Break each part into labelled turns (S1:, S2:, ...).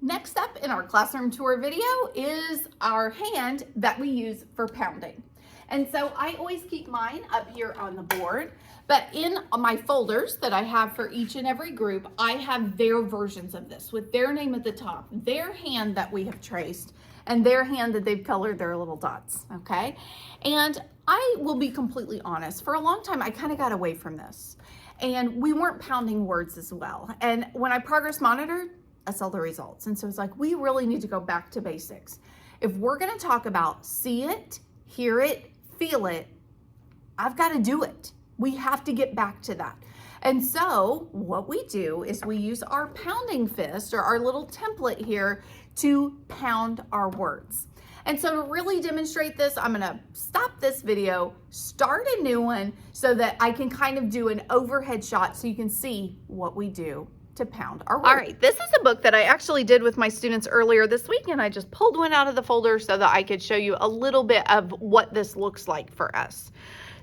S1: Next up in our classroom tour video is our hand that we use for pounding. And so I always keep mine up here on the board, but in my folders that I have for each and every group, I have their versions of this with their name at the top, their hand that we have traced, and their hand that they've colored their little dots, okay? And I will be completely honest, for a long time, I kind of got away from this. And we weren't pounding words as well. And when I progress monitored, I saw the results. And so it's like, we really need to go back to basics. If we're gonna talk about see it, hear it, feel it, I've got to do it. We have to get back to that. And so what we do is we use our pounding fist or our little template here to pound our words. And so to really demonstrate this, I'm gonna stop this video, start a new one so that I can kind of do an overhead shot so you can see what we do to pound our words. All right, this is a book that I actually did with my students earlier this week, and I just pulled one out of the folder so that I could show you a little bit of what this looks like for us.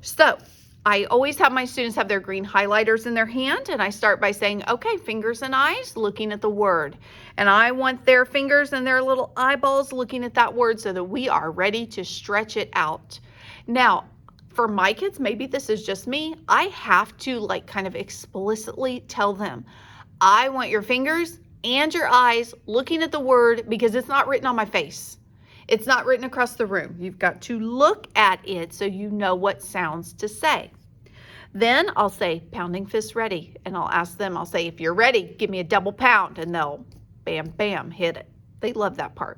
S1: So I always have my students have their green highlighters in their hand, and I start by saying, okay, fingers and eyes looking at the word. And I want their fingers and their little eyeballs looking at that word so that we are ready to stretch it out. Now, for my kids, maybe this is just me, I have to like kind of explicitly tell them, I want your fingers and your eyes looking at the word because it's not written on my face. It's not written across the room. You've got to look at it so you know what sounds to say. Then I'll say, pounding fist ready. And I'll ask them, I'll say, if you're ready, give me a double pound. And they'll bam, bam, hit it. They love that part.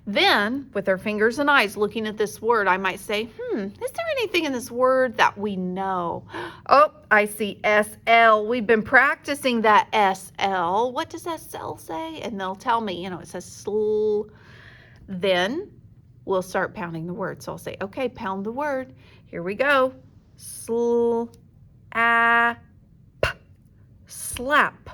S1: Then with their fingers and eyes looking at this word, I might say, is there anything in this word that we know? Oh, I see SL. We've been practicing that SL. What does SL say? And they'll tell me, it says sl. Then we'll start pounding the word. So I'll say, okay, pound the word. Here we go. Slap. Slap.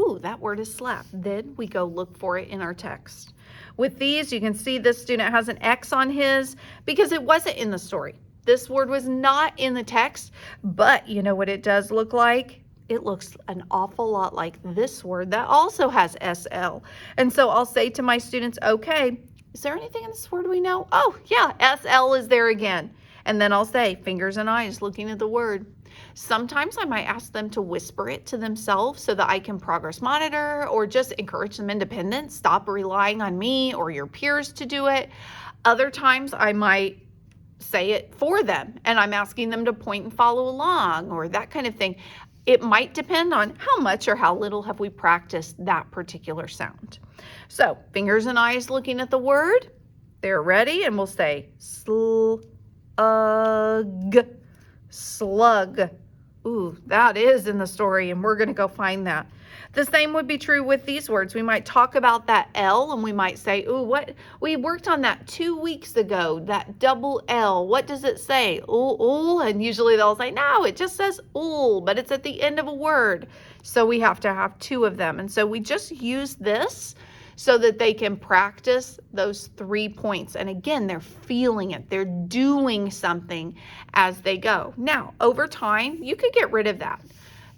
S1: Ooh, that word is slap. Then we go look for it in our text. With these, you can see this student has an X on his because it wasn't in the story. This word was not in the text, but you know what it does look like? It looks an awful lot like this word that also has SL. And so I'll say to my students, okay, is there anything in this word we know? Oh yeah, SL is there again. And then I'll say fingers and eyes looking at the word. Sometimes I might ask them to whisper it to themselves so that I can progress monitor or just encourage them independence. Stop relying on me or your peers to do it. Other times I might say it for them and I'm asking them to point and follow along or that kind of thing. It might depend on how much or how little have we practiced that particular sound. So fingers and eyes looking at the word. They're ready and we'll say slug. Slug. Ooh, that is in the story and we're going to go find that. The same would be true with these words. We might talk about that L and we might say, ooh, what we worked on that 2 weeks ago, that double L. What does it say? Ooh, ooh. And usually they'll say, no, it just says ooh, but it's at the end of a word. So we have to have 2 of them. And so we just use this so that they can practice those 3 points. And again, they're feeling it. They're doing something as they go. Now, over time, you could get rid of that.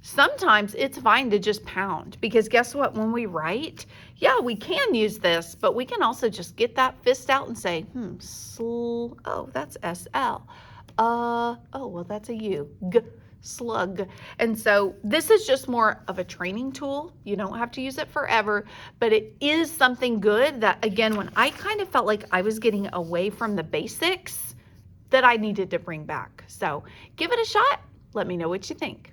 S1: Sometimes it's fine to just pound because guess what? When we write, yeah, we can use this, but we can also just get that fist out and say, oh, that's SL. Oh, well, that's a U. Slug. And so this is just more of a training tool. You don't have to use it forever, but it is something good that, again, when I kind of felt like I was getting away from the basics, that I needed to bring back. So give it a shot. Let me know what you think.